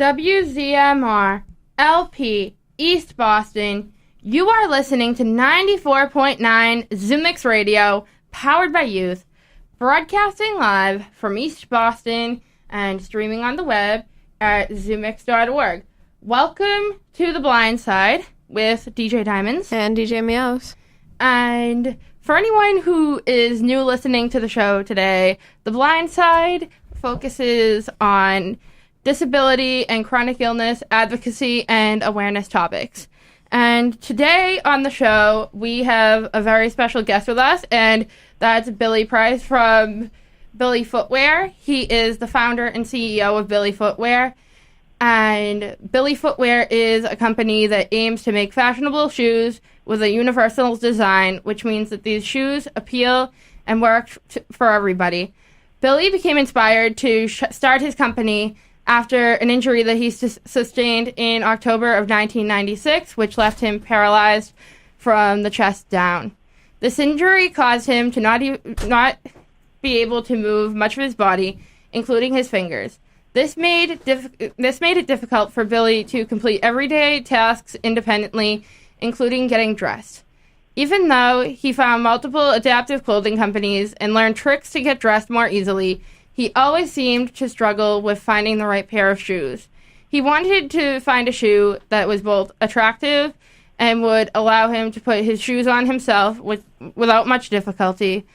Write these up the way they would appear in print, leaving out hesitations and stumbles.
WZMR, LP, East Boston. You are listening to 94.9 ZUMIX Radio, powered by youth, broadcasting live from East Boston and streaming on the web at ZUMIX.org. Welcome to The Blind Side with DJ Diamonds. And DJ Meows. And for anyone who is new listening to the show today, The Blind Side focuses on disability and chronic illness, advocacy, and awareness topics. And today on the show, we have a very special guest with us, and that's Billy Price from Billy Footwear. He is the founder and CEO of Billy Footwear. And Billy Footwear is a company that aims to make fashionable shoes with a universal design, which means that these shoes appeal and work for everybody. Billy became inspired to start his company after an injury that he sustained in October of 1996, which left him paralyzed from the chest down. This injury caused him to not be able to move much of his body, including his fingers. This made it difficult for Billy to complete everyday tasks independently, including getting dressed. Even though he found multiple adaptive clothing companies and learned tricks to get dressed more easily, he always seemed to struggle with finding the right pair of shoes. He wanted to find a shoe that was both attractive and would allow him to put his shoes on himself without much difficulty.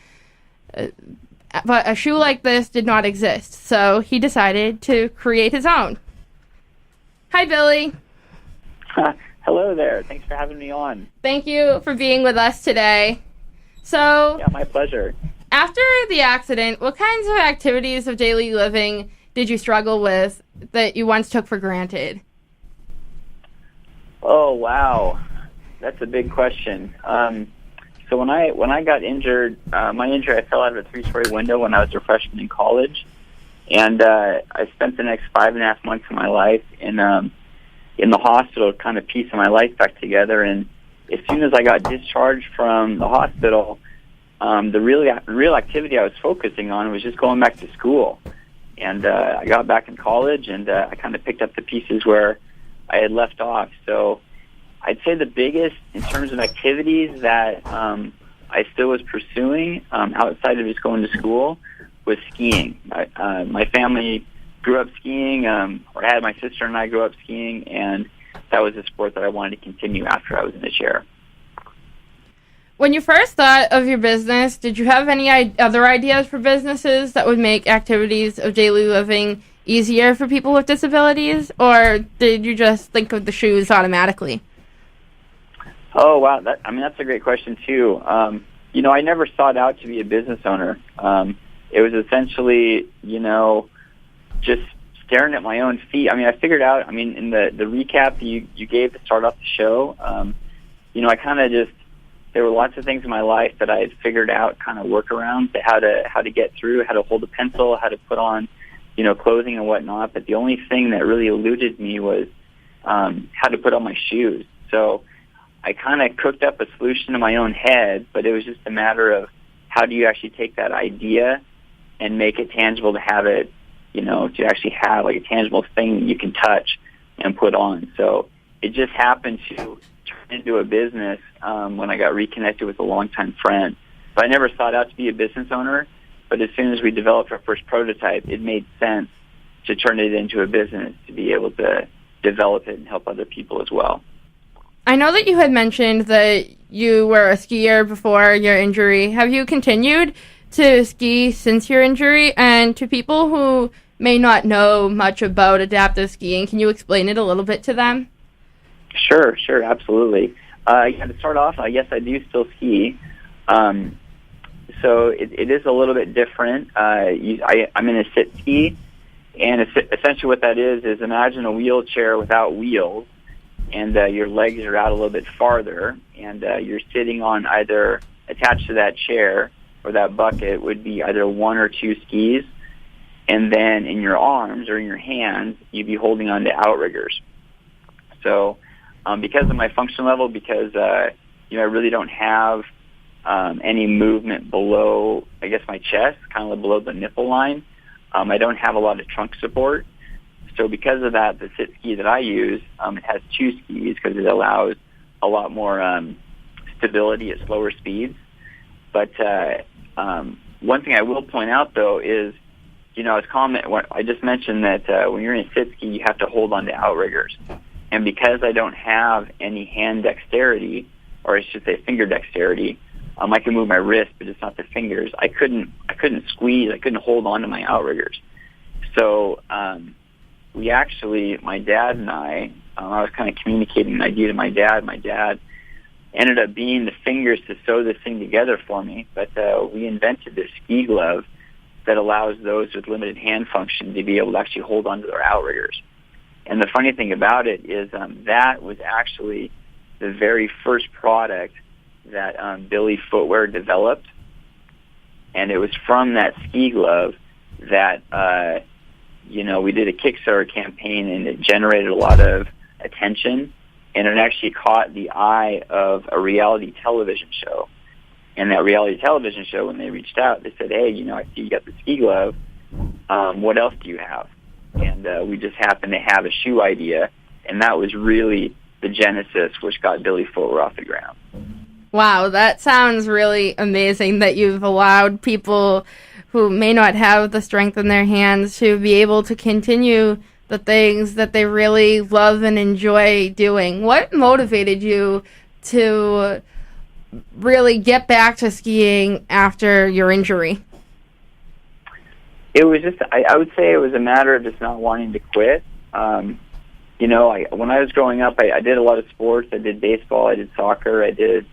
But a shoe like this did not exist, so he decided to create his own. Hi, Billy. Hello there. Thanks for having me on. Thank you for being with us today. So, yeah, my pleasure. After the accident, what kinds of activities of daily living did you struggle with that you once took for granted? Oh, wow. That's a big question. So when I got injured, my injury, I fell out of a 3-story window when I was a freshman in college. And I spent the next 5.5 months of my life in the hospital, kind of piecing my life back together. And as soon as I got discharged from the hospital, the real activity I was focusing on was just going back to school. And I got back in college, and I kind of picked up the pieces where I had left off. So I'd say the biggest, in terms of activities that I still was pursuing outside of just going to school, was skiing. My family grew up skiing, or had my sister and I grew up skiing, and that was a sport that I wanted to continue after I was in the chair. When you first thought of your business, did you have any other ideas for businesses that would make activities of daily living easier for people with disabilities, or did you just think of the shoes automatically? Oh, wow. That's a great question, too. I never sought out to be a business owner. It was essentially, just staring at my own feet. I figured out, in the recap you gave to start off the show, I kind of just, there were lots of things in my life that I had figured out kind of workarounds to how to get through, how to hold a pencil, how to put on, clothing and whatnot. But the only thing that really eluded me was how to put on my shoes. So I kind of cooked up a solution in my own head, but it was just a matter of how do you actually take that idea and make it tangible to have it, to actually have like a tangible thing that you can touch and put on. So it just happened to turn into a business when I got reconnected with a longtime friend. So I never sought out to be a business owner, but as soon as we developed our first prototype, it made sense to turn it into a business, to be able to develop it and help other people as well. I know that you had mentioned that you were a skier before your injury. Have you continued to ski since your injury? And to people who may not know much about adaptive skiing, can you explain it a little bit to them? Sure, absolutely. To start off, I guess I do still ski. So it is a little bit different. I'm in a sit ski, and essentially what that is imagine a wheelchair without wheels, and your legs are out a little bit farther, and you're sitting on either attached to that chair or that bucket would be either 1 or 2 skis, and then in your arms or in your hands, you'd be holding on to outriggers. So because of my function level, because I really don't have any movement below, I guess, my chest, kind of below the nipple line, I don't have a lot of trunk support. so because of that, the sit ski that I use, it has two skis because it allows a lot more stability at slower speeds. But one thing I will point out, though, is, I just mentioned that when you're in a sit ski, you have to hold on to outriggers. And because I don't have any hand dexterity, or I should say finger dexterity, I can move my wrist, but it's not the fingers. I couldn't squeeze. I couldn't hold on to my outriggers. So my dad and I was kind of communicating an idea to my dad. My dad ended up being the fingers to sew this thing together for me. But we invented this ski glove that allows those with limited hand function to be able to actually hold on to their outriggers. And the funny thing about it is that was actually the very first product that Billy Footwear developed. And it was from that ski glove that, we did a Kickstarter campaign, and it generated a lot of attention. And it actually caught the eye of a reality television show. And that reality television show, when they reached out, they said, hey, I see you got the ski glove. What else do you have? And we just happened to have a shoe idea, and that was really the genesis which got Billy Footwear off the ground. Wow, that sounds really amazing that you've allowed people who may not have the strength in their hands to be able to continue the things that they really love and enjoy doing. What motivated you to really get back to skiing after your injury? It was just, I would say it was a matter of just not wanting to quit. When I was growing up, I did a lot of sports. I did baseball, I did soccer, I did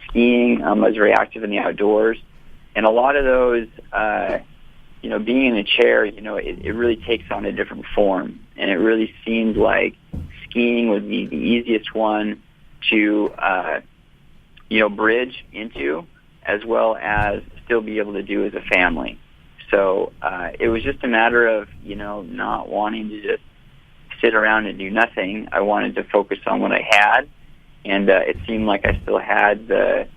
skiing. I was very active in the outdoors. And a lot of those, being in a chair, it really takes on a different form. And it really seemed like skiing was the easiest one to, bridge into, as well as still be able to do as a family. So it was just a matter of, not wanting to just sit around and do nothing. I wanted to focus on what I had, and it seemed like I still had the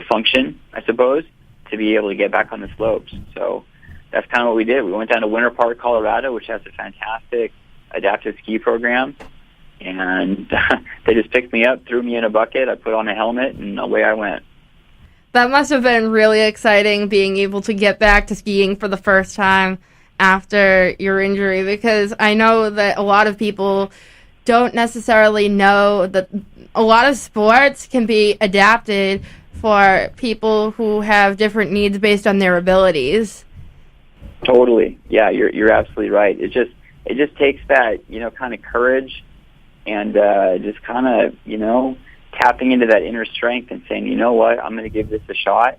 function, I suppose, to be able to get back on the slopes. So that's kind of what we did. We went down to Winter Park, Colorado, which has a fantastic adaptive ski program, and they just picked me up, threw me in a bucket, I put on a helmet, and away I went. That must have been really exciting, being able to get back to skiing for the first time after your injury, because I know that a lot of people don't necessarily know that a lot of sports can be adapted for people who have different needs based on their abilities. Totally. Yeah, you're absolutely right. It just takes that, kind of courage and just kind of, tapping into that inner strength and saying, you know what, I'm going to give this a shot,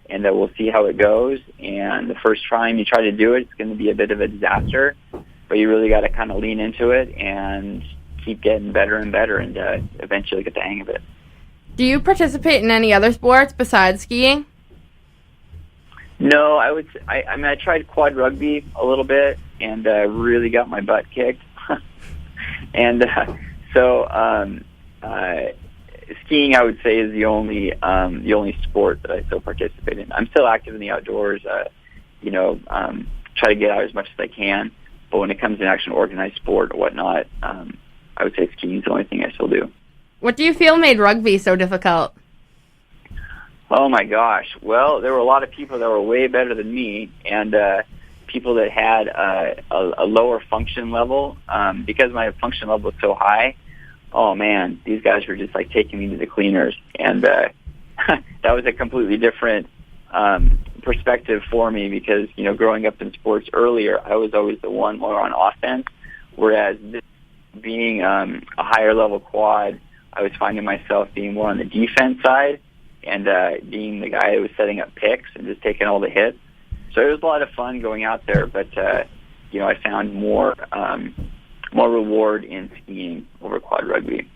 and we'll see how it goes. And the first time you try to do it, it's going to be a bit of a disaster, but you really got to kind of lean into it and keep getting better and better, and eventually get the hang of it. Do you participate in any other sports besides skiing? No, I tried quad rugby a little bit, and really got my butt kicked. And skiing, I would say, is the only sport that I still participate in. I'm still active in the outdoors. Try to get out as much as I can. But when it comes to actual organized sport or whatnot, I would say skiing is the only thing I still do. What do you feel made rugby so difficult? Oh my gosh! Well, there were a lot of people that were way better than me, and people that had a lower function level. Because my function level was so high, oh man, these guys were just like taking me to the cleaners, and that was a completely different perspective for me, because growing up in sports earlier, I was always the one more on offense, whereas this, being a higher level quad, I was finding myself being more on the defense side, and being the guy who was setting up picks and just taking all the hits. So it was a lot of fun going out there, but I found more reward in skiing over quad rugby.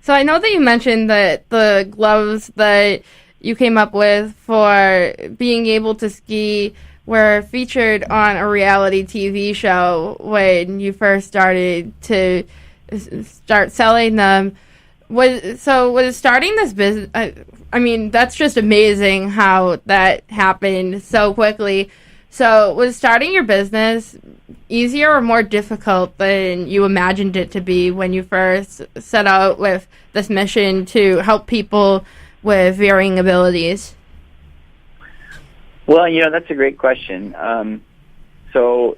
So I know that you mentioned that the gloves that you came up with for being able to ski were featured on a reality TV show when you first started to start selling them. Was starting this business, I mean, that's just amazing how that happened so quickly. So was starting your business easier or more difficult than you imagined it to be when you first set out with this mission to help people with varying abilities? Well, that's a great question. So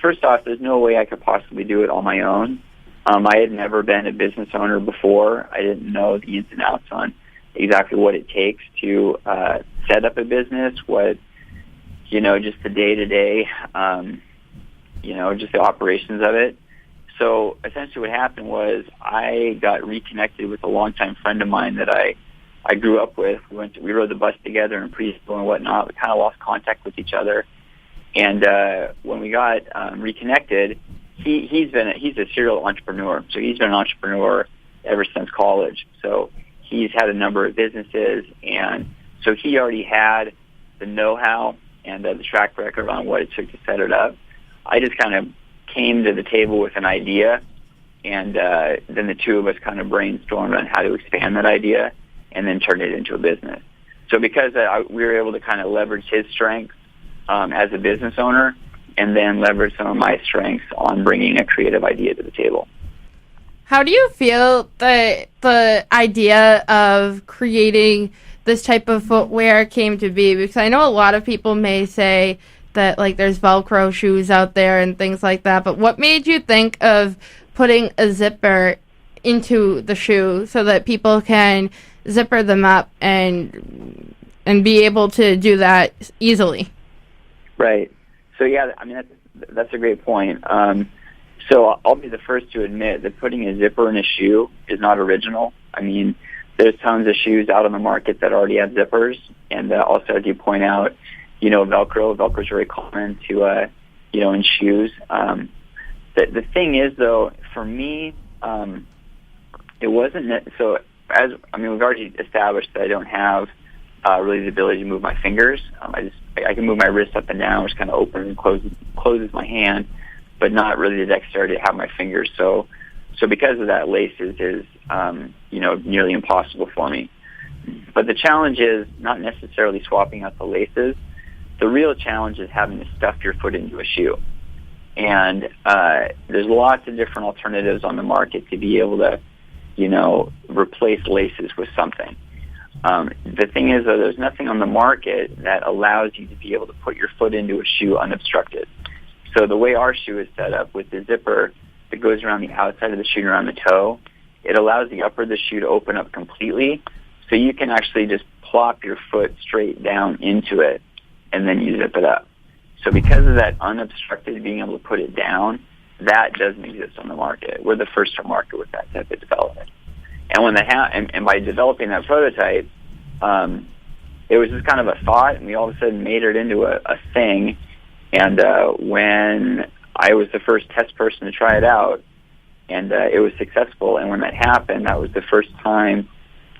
first off, there's no way I could possibly do it on my own. I had never been a business owner before. I didn't know the ins and outs on exactly what it takes to set up a business, what, just the day-to-day, just the operations of it. So essentially what happened was I got reconnected with a longtime friend of mine that I grew up with. We rode the bus together in preschool and whatnot. We kind of lost contact with each other. And when we got reconnected, he's a serial entrepreneur. So he's been an entrepreneur ever since college. So he's had a number of businesses, and so he already had the know-how and the track record on what it took to set it up. I just kind of came to the table with an idea, and then the two of us kind of brainstormed on how to expand that idea and then turn it into a business. So because we were able to kind of leverage his strengths as a business owner and then leverage some of my strengths on bringing a creative idea to the table. How do you feel the idea of creating this type of footwear came to be? Because I know a lot of people may say that there's Velcro shoes out there and things like that, but what made you think of putting a zipper into the shoe so that people can zipper them up and be able to do that easily? Right. So that's a great point. So I'll be the first to admit that putting a zipper in a shoe is not original. I mean, there's tons of shoes out on the market that already have zippers, and also, as you point out, Velcro is very common to in shoes. The thing is, though, for me, it wasn't so. We've already established that I don't have really the ability to move my fingers. I can move my wrist up and down, which kind of opens and closes my hand, but not really the dexterity to have my fingers. So because of that, laces is nearly impossible for me. But the challenge is not necessarily swapping out the laces. The real challenge is having to stuff your foot into a shoe. And there's lots of different alternatives on the market to be able to, replace laces with something. The thing is, though, there's nothing on the market that allows you to be able to put your foot into a shoe unobstructed. So the way our shoe is set up with the zipper that goes around the outside of the shoe and around the toe, it allows the upper of the shoe to open up completely, so you can actually just plop your foot straight down into it, and then you zip it up. So because of that unobstructed, being able to put it down, that doesn't exist on the market. We're the first to market with that type of development. And when and by developing that prototype, it was just kind of a thought, and we all of a sudden made it into a thing. And when I was the first test person to try it out, and it was successful, and when that happened, that was the first time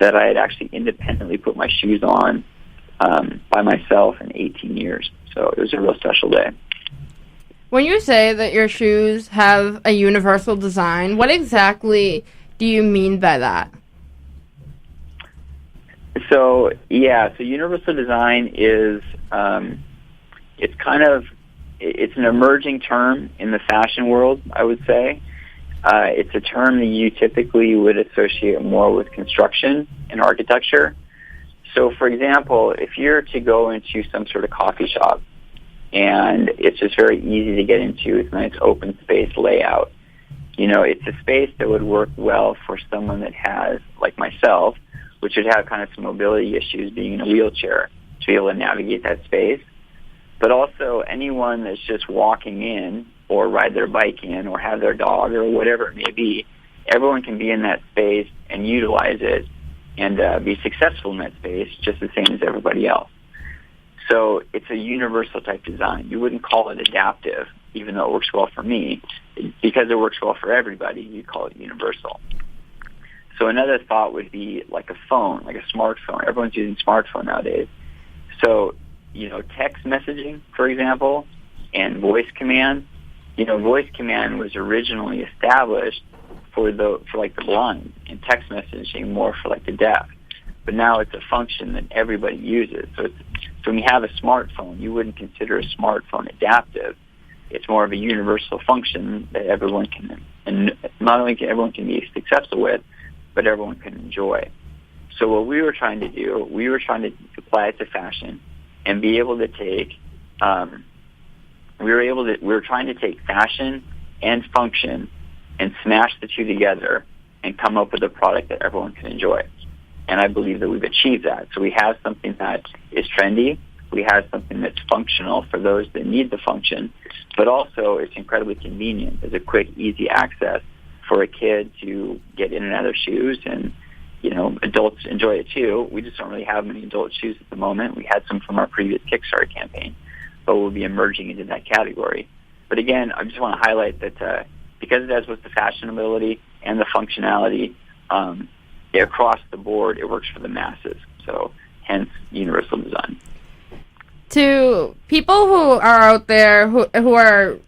that I had actually independently put my shoes on by myself in 18 years. So it was a real special day. When you say that your shoes have a universal design, what exactly do you mean by that? So universal design is, it's an emerging term in the fashion world, I would say. It's a term that you typically would associate more with construction and architecture. So, for example, if you're to go into some sort of coffee shop, and it's just very easy to get into, it's a nice open space layout. It's a space that would work well for someone that has, like myself, which would have kind of some mobility issues being in a wheelchair to be able to navigate that space. But also anyone that's just walking in or ride their bike in or have their dog or whatever it may be, everyone can be in that space and utilize it and be successful in that space just the same as everybody else. So it's a universal type design. You wouldn't call it adaptive, even though it works well for me. Because it works well for everybody, you call it universal. So another thought would be like a phone, like a smartphone. Everyone's using smartphone nowadays. So, text messaging, for example, and voice command. Voice command was originally established for the blind, and text messaging more for the deaf. But now it's a function that everybody uses. So when you have a smartphone, you wouldn't consider a smartphone adaptive. It's more of a universal function that everyone can, and not only can everyone can be successful with, but everyone can enjoy. So what we were trying to do, we were trying to apply it to fashion and be able to take, we were trying to take fashion and function and smash the two together and come up with a product that everyone can enjoy. And I believe that we've achieved that. So we have something that is trendy, we have something that's functional for those that need the function, but also it's incredibly convenient. It's a quick, easy access for a kid to get in and out of shoes, and adults enjoy it too. We just don't really have many adult shoes at the moment. We had some from our previous Kickstarter campaign, but we'll be emerging into that category. But again, I just want to highlight that because it has both the fashionability and the functionality, across the board, it works for the masses. So hence universal design. To people who are out there who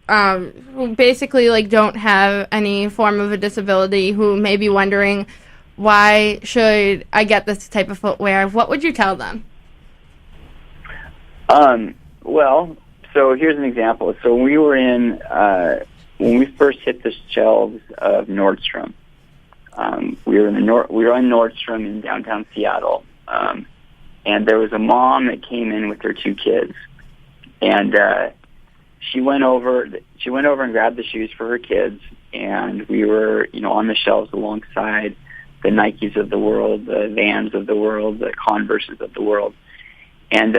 basically like don't have any form of a disability, who may be wondering, why should I get this type of footwear? What would you tell them? Well, so here's an example. So we were when we first hit the shelves of Nordstrom. We were on Nordstrom in downtown Seattle, and there was a mom that came in with her two kids, and she went over and grabbed the shoes for her kids, and we were on the shelves alongside the Nikes of the world, the Vans of the world, the Converses of the world. And,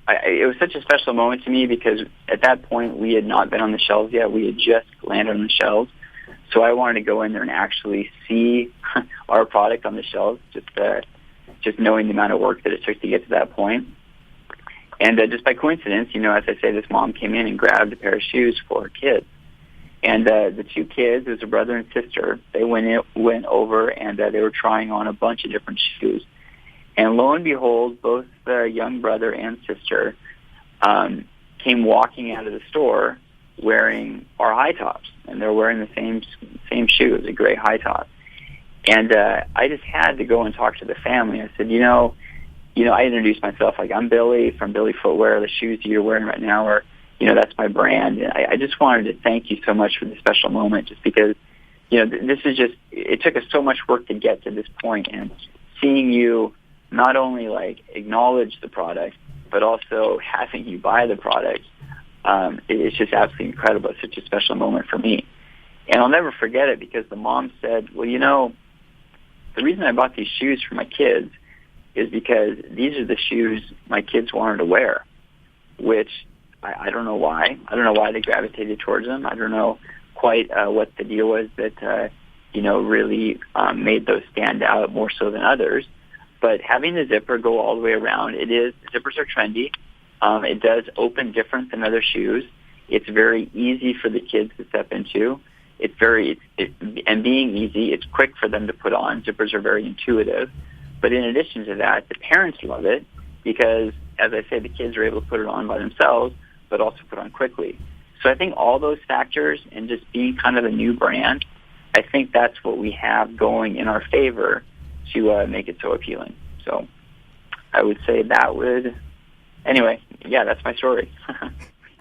it was such a special moment to me because at that point we had not been on the shelves yet. We had just landed on the shelves. So I wanted to go in there and actually see our product on the shelves, just knowing the amount of work that it took to get to that point. And just by coincidence, as I say, this mom came in and grabbed a pair of shoes for her kids. And the two kids, it was a brother and sister, they went over and they were trying on a bunch of different shoes. And lo and behold, both the young brother and sister came walking out of the store wearing our high tops. And they're wearing the same shoes, a gray high top. And I just had to go and talk to the family. I said, I introduced myself, like, I'm Billy from Billy Footwear. The shoes you're wearing right now are, that's my brand. And I just wanted to thank you so much for this special moment, just because, this is just, it took us so much work to get to this point. And seeing you not only, like, acknowledge the product, but also having you buy the product, it's just absolutely incredible. It's such a special moment for me. And I'll never forget it because the mom said, well, the reason I bought these shoes for my kids is because these are the shoes my kids wanted to wear, which I don't know why. I don't know why they gravitated towards them. I don't know quite what the deal was that, really made those stand out more so than others. But having the zipper go all the way around, zippers are trendy. It does open different than other shoes. It's very easy for the kids to step into. And being easy, it's quick for them to put on. Zippers are very intuitive. But in addition to that, the parents love it because, as I say, the kids are able to put it on by themselves, but also put on quickly. So I think all those factors and just being kind of a new brand, I think that's what we have going in our favor to make it so appealing. So I would say that's my story.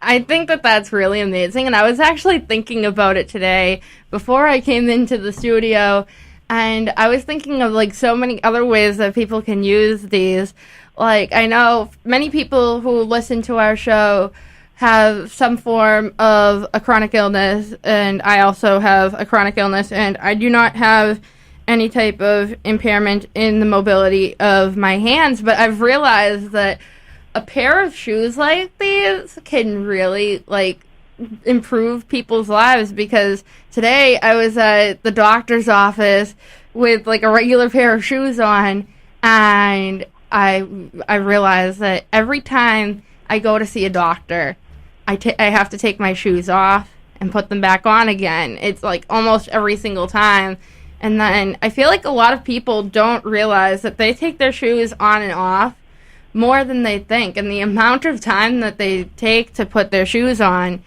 I think that's really amazing, and I was actually thinking about it today before I came into the studio, and I was thinking of, like, so many other ways that people can use these. Like, I know many people who listen to our show have some form of a chronic illness, and I also have a chronic illness, and I do not have any type of impairment in the mobility of my hands, but I've realized that a pair of shoes like these can really, like, improve people's lives, because today I was at the doctor's office with, like, a regular pair of shoes on, and I realized that every time I go to see a doctor, I have to take my shoes off and put them back on again. It's, like, almost every single time. And then I feel like a lot of people don't realize that they take their shoes on and off more than they think, and the amount of time that they take to put their shoes on,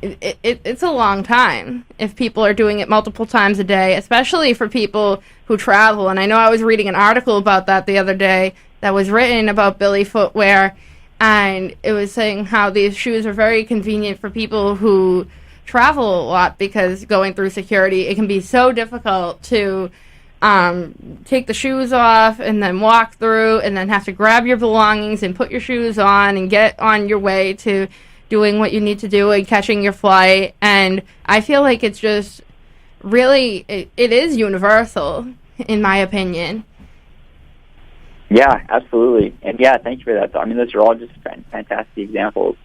it's a long time if people are doing it multiple times a day, especially for people who travel. And I know I was reading an article about that the other day that was written about Billy Footwear, and it was saying how these shoes are very convenient for people who travel a lot, because going through security, it can be so difficult to take the shoes off and then walk through and then have to grab your belongings and put your shoes on and get on your way to doing what you need to do and catching your flight. And I feel like it's just really, it is universal, in my opinion. Yeah, absolutely. And yeah, thank you for that. I mean, those are all just fantastic examples.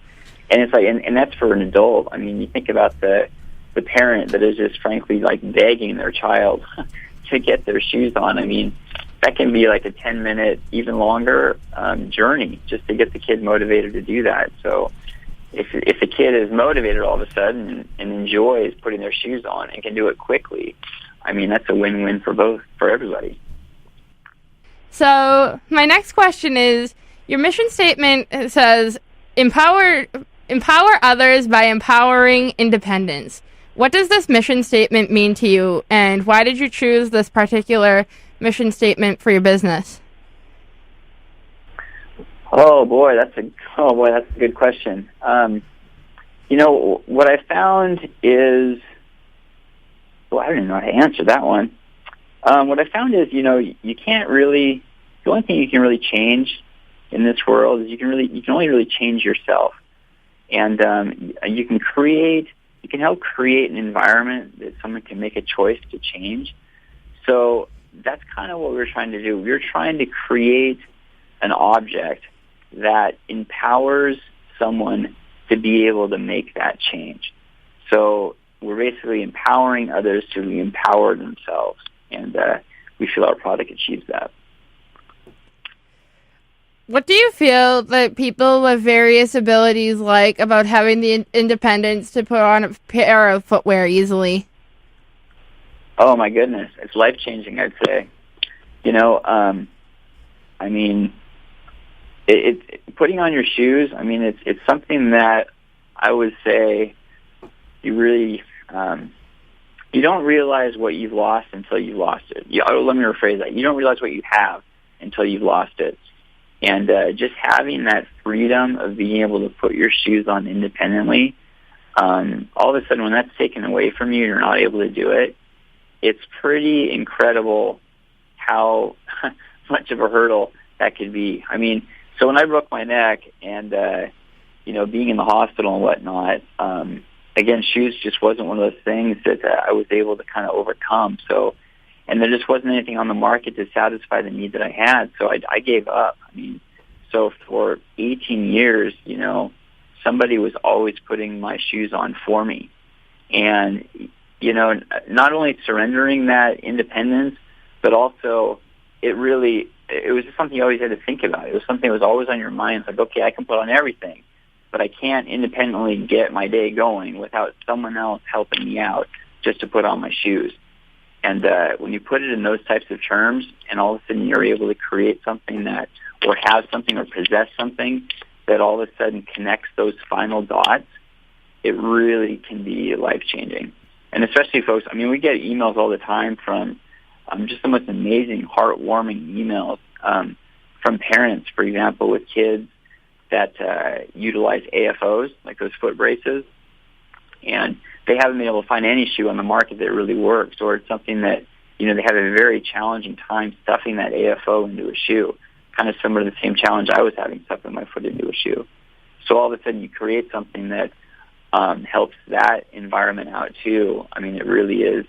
And it's like, and that's for an adult. I mean, you think about the parent that is just frankly like begging their child to get their shoes on. I mean, that can be like a 10-minute, even longer journey just to get the kid motivated to do that. So if the kid is motivated all of a sudden and enjoys putting their shoes on and can do it quickly, I mean, that's a win-win for everybody. So my next question is, your mission statement says, empower others by empowering independence. What does this mission statement mean to you, and why did you choose this particular mission statement for your business? Oh boy, that's a good question. What I found is, well, I don't even know how to answer that one. What I found is, you can't really, the only thing you can really change in this world is you can only really change yourself. And you can help create an environment that someone can make a choice to change. So that's kind of what we're trying to do. We're trying to create an object that empowers someone to be able to make that change. So we're basically empowering others to empower themselves, and we feel our product achieves that. What do you feel that people with various abilities like about having the independence to put on a pair of footwear easily? Oh my goodness, it's life-changing, I'd say. I mean, it putting on your shoes, I mean, it's something that I would say you really, you don't realize what you've lost until you've lost it. Let me rephrase that. You don't realize what you have until you've lost it. And just having that freedom of being able to put your shoes on independently, all of a sudden when that's taken away from you, you're not able to do it. It's pretty incredible how much of a hurdle that could be. I mean, so when I broke my neck and, being in the hospital and whatnot, again, shoes just wasn't one of those things that I was able to kind of overcome. So, and there just wasn't anything on the market to satisfy the need that I had. So I gave up. I mean, so for 18 years, somebody was always putting my shoes on for me. And, not only surrendering that independence, but also it was just something you always had to think about. It was something that was always on your mind. It's like, okay, I can put on everything, but I can't independently get my day going without someone else helping me out just to put on my shoes. And when you put it in those types of terms, and all of a sudden you're able to create something that, or have something, or possess something that all of a sudden connects those final dots, it really can be life-changing. And especially folks, I mean, we get emails all the time from just the most amazing, heartwarming emails from parents, for example, with kids that utilize AFOs, like those foot braces, and they haven't been able to find any shoe on the market that really works, or it's something that, they have a very challenging time stuffing that AFO into a shoe, kind of similar to the same challenge I was having stuffing my foot into a shoe. So all of a sudden you create something that helps that environment out too. I mean, it really is.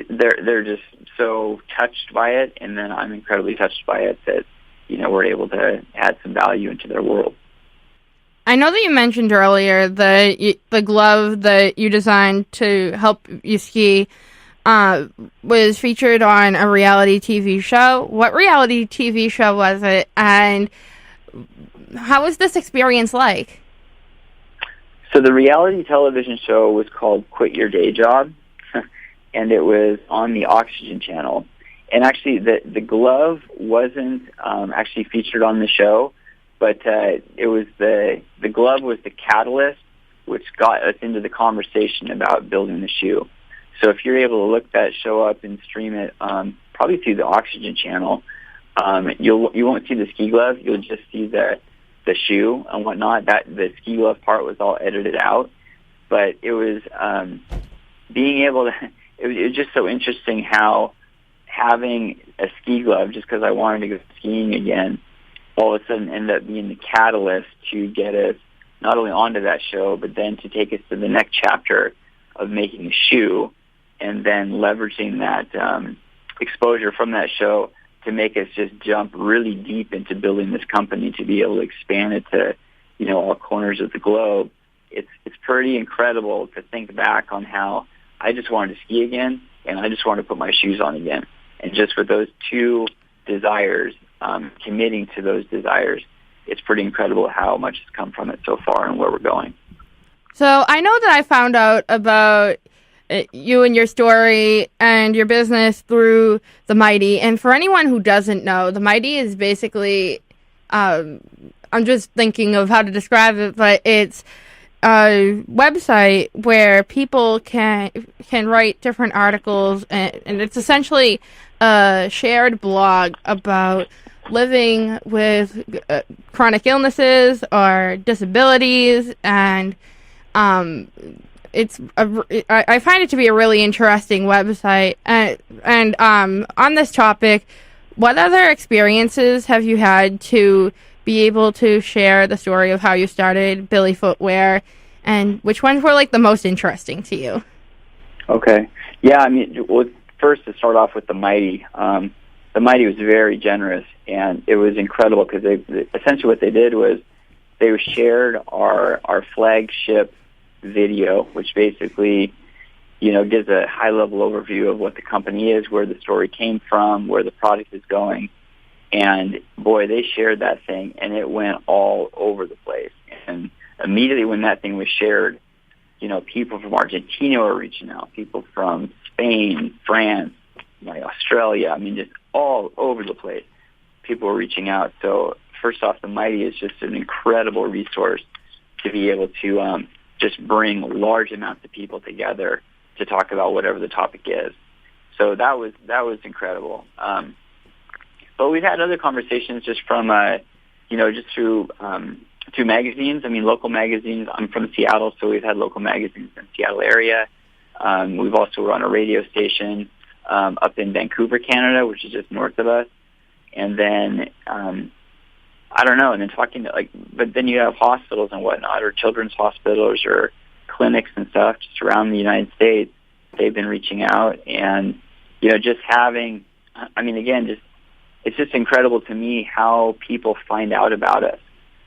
They're just so touched by it, and then I'm incredibly touched by it that, we're able to add some value into their world. I know that you mentioned earlier the glove that you designed to help you ski was featured on a reality TV show. What reality TV show was it, and how was this experience like? So the reality television show was called Quit Your Day Job, and it was on the Oxygen channel. And actually, the glove wasn't actually featured on the show, but it was the glove was the catalyst which got us into the conversation about building the shoe. So if you're able to look that show up and stream it, probably through the Oxygen channel, you won't see the ski glove. You'll just see the the shoe and whatnot. That the ski glove part was all edited out, but it was being able to. It was just so interesting how having a ski glove, just because I wanted to go skiing again, all of a sudden ended up being the catalyst to get us not only onto that show, but then to take us to the next chapter of making a shoe, and then leveraging that exposure from that show to make us just jump really deep into building this company to be able to expand it to, all corners of the globe. It's pretty incredible to think back on how I just wanted to ski again, and I just wanted to put my shoes on again. And just with those two desires, committing to those desires, it's pretty incredible how much has come from it so far and where we're going. So I know that I found out about you and your story and your business through The Mighty. And for anyone who doesn't know, The Mighty is basically, I'm just thinking of how to describe it, but it's a website where people can write different articles, and it's essentially a shared blog about living with chronic illnesses or disabilities, and I find it to be a really interesting website. And on this topic, what other experiences have you had to be able to share the story of how you started Billy Footwear, and which ones were like the most interesting to you? Okay. Yeah, well, first to start off with The Mighty. The Mighty was very generous, and it was incredible because essentially what they did was they shared our flagship video, which basically, gives a high-level overview of what the company is, where the story came from, where the product is going. And, boy, they shared that thing, and it went all over the place. And immediately when that thing was shared, people from Argentina were reaching out, people from Spain, France, Australia, just all over the place. People were reaching out. So first off, The Mighty is just an incredible resource to be able to just bring large amounts of people together to talk about whatever the topic is. So that was incredible. But we've had other conversations just from, just through magazines. Local magazines. I'm from Seattle, so we've had local magazines in the Seattle area. We've also run a radio station up in Vancouver, Canada, which is just north of us. And then, I don't know, and then talking to, but then you have hospitals and whatnot, or children's hospitals or clinics and stuff just around the United States. They've been reaching out, and, just having, again, it's just incredible to me how people find out about us.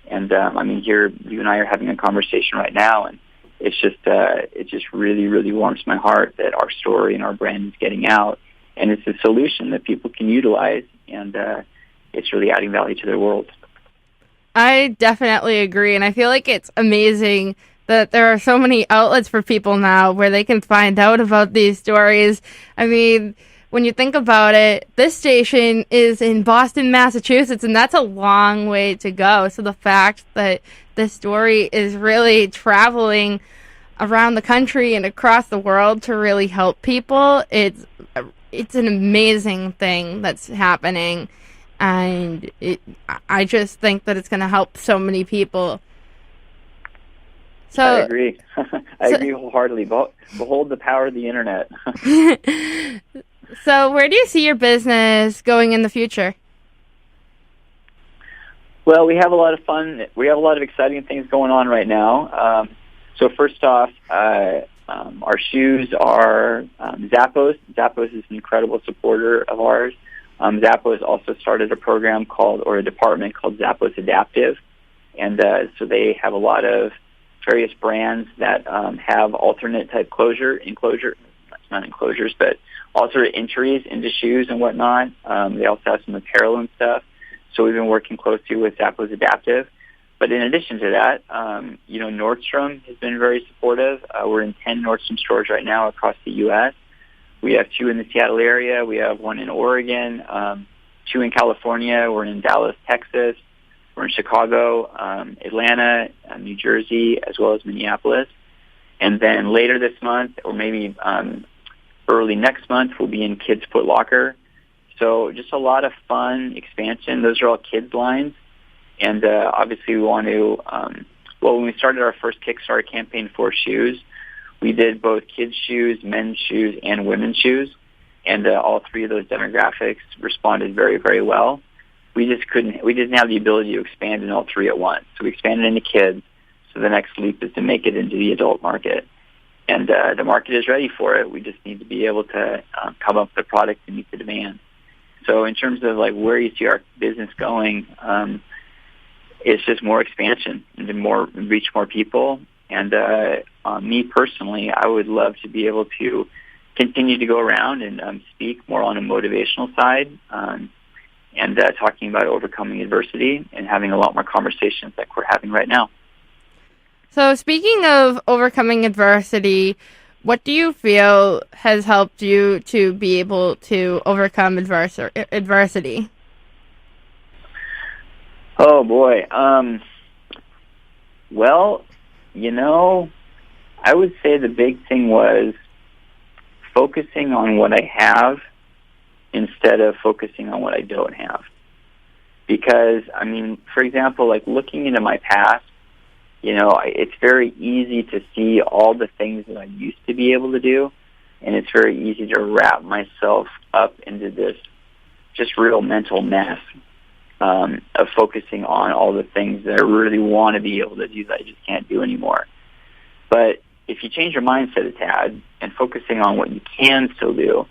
And, here, you and I are having a conversation right now, and it's just, it just really, really warms my heart that our story and our brand is getting out, and it's a solution that people can utilize, and it's really adding value to their world. I definitely agree, and I feel like it's amazing that there are so many outlets for people now where they can find out about these stories. When you think about it, this station is in Boston, Massachusetts, and that's a long way to go. So the fact that this story is really traveling around the country and across the world to really help people, it's an amazing thing that's happening. And I just think that it's going to help so many people. So I agree. I agree wholeheartedly. Behold the power of the internet. So where do you see your business going in the future? Well, we have a lot of fun. We have a lot of exciting things going on right now. So first off, our shoes are Zappos. Zappos is an incredible supporter of ours. Zappos also started a program a department called Zappos Adaptive. And so they have a lot of various brands that have alternate type not enclosures, but alternate entries into shoes and whatnot. They also have some apparel and stuff. So we've been working closely with Zappos Adaptive. But in addition to that, Nordstrom has been very supportive. We're in 10 Nordstrom stores right now across the U.S. We have 2 in the Seattle area. We have 1 in Oregon, 2 in California. We're in Dallas, Texas. We're in Chicago, Atlanta, New Jersey, as well as Minneapolis. And then later this month, or maybe early next month, we'll be in Kids Foot Locker. So just a lot of fun expansion. Those are all kids lines. And obviously we want to, when we started our first Kickstarter campaign for shoes, we did both kids' shoes, men's shoes, and women's shoes. And all three of those demographics responded very, very well. We didn't have the ability to expand in all three at once. So we expanded into kids. So the next leap is to make it into the adult market. And the market is ready for it. We just need to be able to come up with a product to meet the demand. So in terms of like where you see our business going, it's just more expansion and to reach more people. And me personally, I would love to be able to continue to go around and speak more on a motivational side and talking about overcoming adversity and having a lot more conversations like we're having right now. So speaking of overcoming adversity, what do you feel has helped you to be able to overcome adversity? Oh, boy. Well, I would say the big thing was focusing on what I have instead of focusing on what I don't have. Because, for example, like looking into my past, it's very easy to see all the things that I used to be able to do, and it's very easy to wrap myself up into this just real mental mess of focusing on all the things that I really want to be able to do that I just can't do anymore. But if you change your mindset a tad and focusing on what you can still do,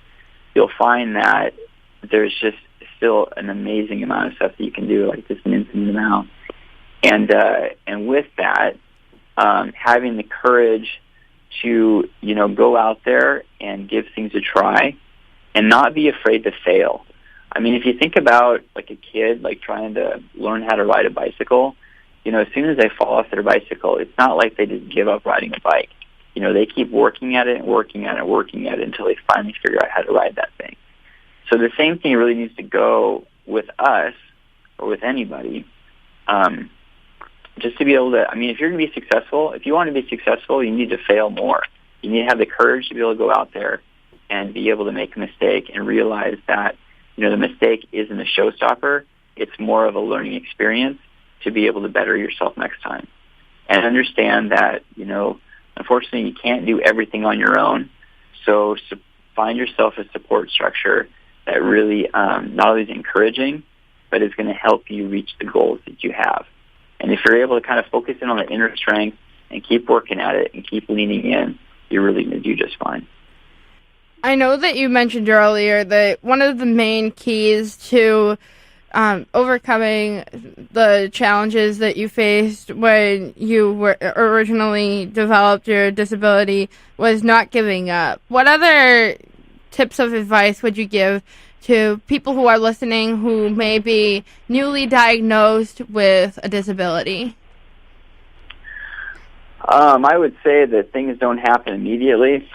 you'll find that there's just still an amazing amount of stuff that you can do, like just an infinite amount. And with that, having the courage to, go out there and give things a try and not be afraid to fail. If you think about like a kid, like trying to learn how to ride a bicycle, as soon as they fall off their bicycle, it's not like they just give up riding a bike. They keep working at it and working at it and working at it until they finally figure out how to ride that thing. So the same thing really needs to go with us or with anybody. Just to be able to, if you're going to be successful, if you want to be successful, you need to fail more. You need to have the courage to be able to go out there and be able to make a mistake and realize that, the mistake isn't a showstopper. It's more of a learning experience to be able to better yourself next time. And understand that, unfortunately, you can't do everything on your own. So find yourself a support structure that really not only is encouraging, but is going to help you reach the goals that you have. And if you're able to kind of focus in on the inner strength and keep working at it and keep leaning in, you're really going to do just fine. I know that you mentioned earlier that one of the main keys to overcoming the challenges that you faced when you were originally developed your disability was not giving up. What other tips of advice would you give to people who are listening who may be newly diagnosed with a disability? I would say that things don't happen immediately.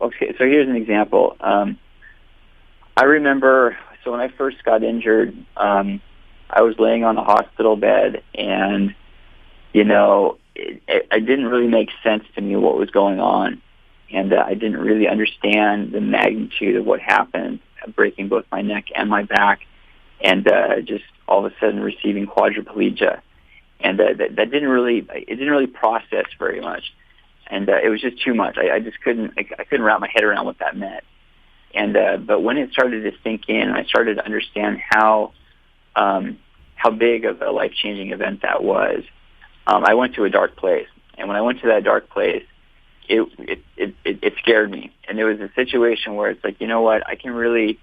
Okay, so here's an example. I remember, so when I first got injured, I was laying on a hospital bed, and, it didn't really make sense to me what was going on. And I didn't really understand the magnitude of what happened, breaking both my neck and my back, and just all of a sudden receiving quadriplegia. And that didn't really process very much, and it was just too much. I couldn't wrap my head around what that meant. And but when it started to sink in, I started to understand how big of a life-changing event that was. I went to a dark place, and when I went to that dark place, it scared me. And it was a situation where it's like, you know what, I can really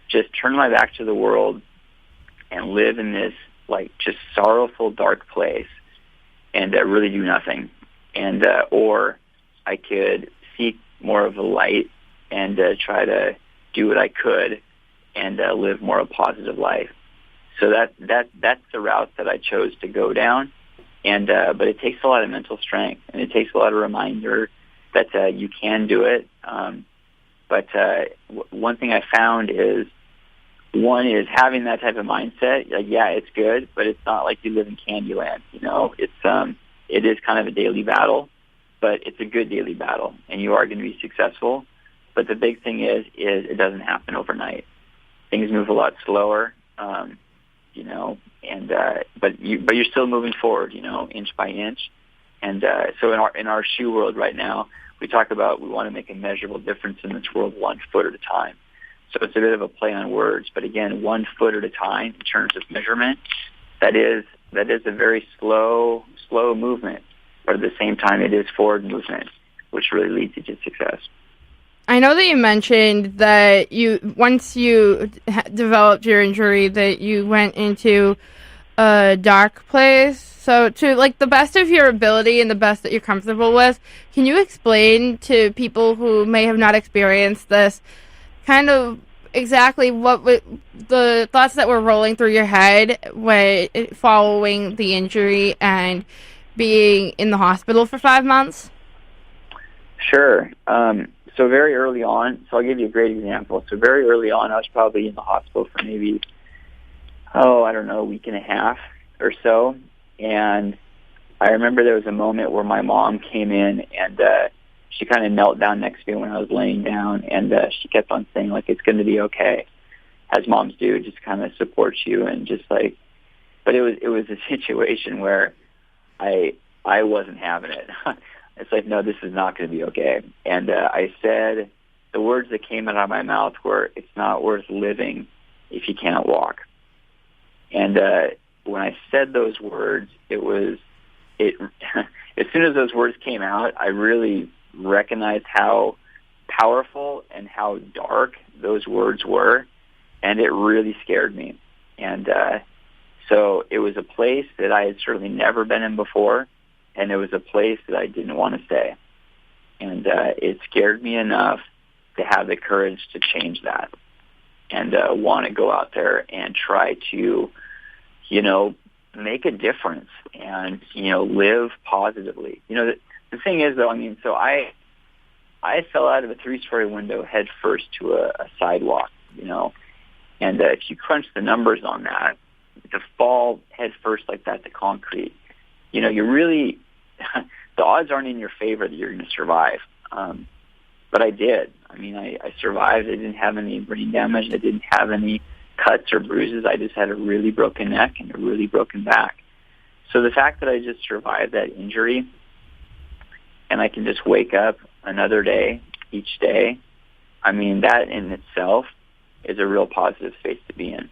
just turn my back to the world and live in this like just sorrowful, dark place and really do nothing. And or I could seek more of a light and try to do what I could and live more a positive life. So that's the route that I chose to go down. And but it takes a lot of mental strength, and it takes a lot of reminder that you can do it. But one thing I found is, one is having that type of mindset. Like, yeah, it's good, but it's not like you live in Candyland. It is kind of a daily battle, but it's a good daily battle, and you are going to be successful. But the big thing is it doesn't happen overnight. things move a lot slower, you know, and but you're still moving forward, you know, inch by inch. And so in our shoe world right now, we talk about we want to make a measurable difference in this world 1 foot at a time. So it's a bit of a play on words, but again, 1 foot at a time in terms of measurement. That is a very slow movement, but at the same time, it is forward movement, which really leads you to success. I know that you mentioned that once you developed your injury, that you went into a dark place. So to like the best of your ability and the best that you're comfortable with, can you explain to people who may have not experienced this kind of exactly what the thoughts that were rolling through your head when following the injury and being in the hospital for 5 months? Sure. So very early on, so I'll give you a great example. So very early on, I was probably in the hospital for maybe, a week and a half or so. And I remember there was a moment where my mom came in and she kind of knelt down next to me when I was laying down, and she kept on saying, like, it's going to be okay, as moms do, just kind of support you and just like, but it was a situation where I wasn't having it. It's like, no, this is not going to be okay. And I said, the words that came out of my mouth were, it's not worth living if you can't walk. And when I said those words, as soon as those words came out, I really recognized how powerful and how dark those words were, and it really scared me. And so it was a place that I had certainly never been in before, and it was a place that I didn't want to stay. And it scared me enough to have the courage to change that and want to go out there and try to, make a difference and, live positively. The thing is, though, so I fell out of a 3-story window head first to a sidewalk, and if you crunch the numbers on that, to fall head first like that to concrete, you're really, the odds aren't in your favor that you're going to survive. But I did. I survived. I didn't have any brain damage. I didn't have any cuts or bruises. I just had a really broken neck and a really broken back. So the fact that I just survived that injury and I can just wake up another day, each day, that in itself is a real positive space to be in.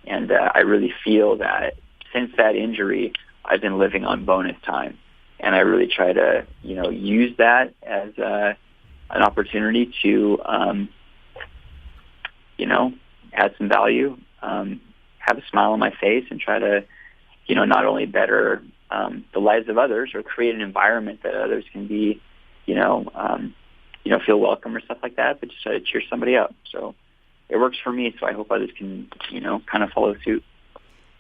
And I really feel that since that injury, I've been living on bonus time. And I really try to, use that as an opportunity to, add some value, have a smile on my face, and try to, not only better the lives of others or create an environment that others can be, feel welcome or stuff like that, but just try to cheer somebody up. So it works for me, so I hope others can, kind of follow suit.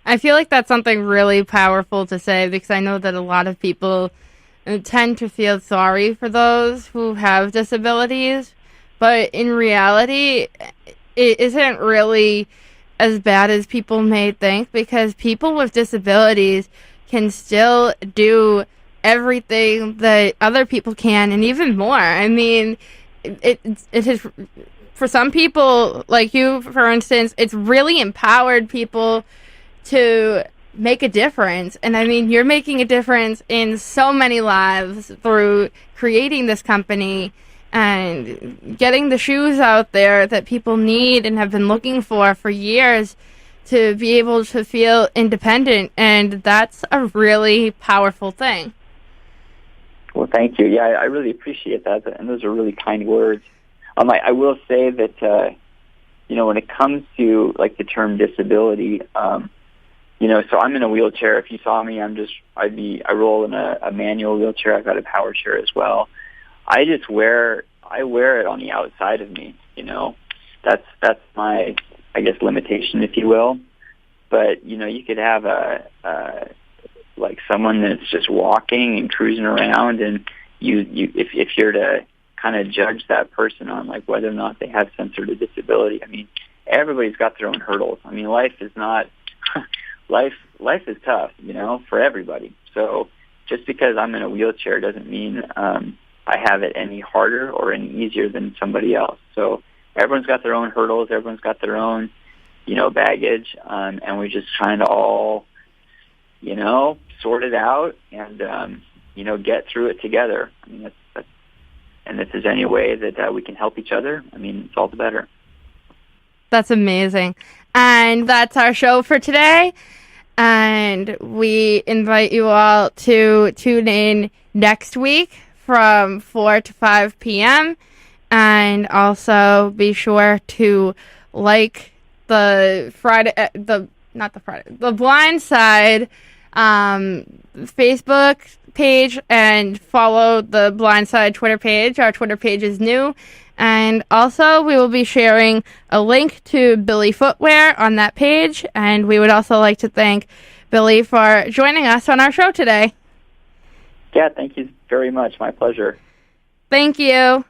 I feel like that's something really powerful to say, because I know that a lot of people tend to feel sorry for those who have disabilities, but in reality, it isn't really as bad as people may think, because people with disabilities can still do everything that other people can, and even more. It is, for some people, like you, for instance, it's really empowered people to make a difference. And you're making a difference in so many lives through creating this company and getting the shoes out there that people need and have been looking for years to be able to feel independent. And that's a really powerful thing. Well, thank you. Yeah, I really appreciate that. And those are really kind words. I will say that, when it comes to like the term disability, so I'm in a wheelchair. If you saw me, I roll in a manual wheelchair. I've got a power chair as well. I wear it on the outside of me. That's my, I guess, limitation, if you will. But you could have like someone that's just walking and cruising around, and if you're to kind of judge that person on like whether or not they have some sort of disability. Everybody's got their own hurdles. Life is not. Life is tough, for everybody. So just because I'm in a wheelchair doesn't mean I have it any harder or any easier than somebody else. So everyone's got their own hurdles. Everyone's got their own, baggage, and we're just trying to all, sort it out and, get through it together. I mean, that's and if there's any way that we can help each other, I mean, it's all the better. That's amazing. And that's our show for today. And we invite you all to tune in next week from 4 to 5 p.m. And also be sure to like the Blind Side Facebook page and follow the Blind Side Twitter page. Our Twitter page is new. And also, we will be sharing a link to Billy Footwear on that page. And we would also like to thank Billy for joining us on our show today. Yeah, thank you very much. My pleasure. Thank you.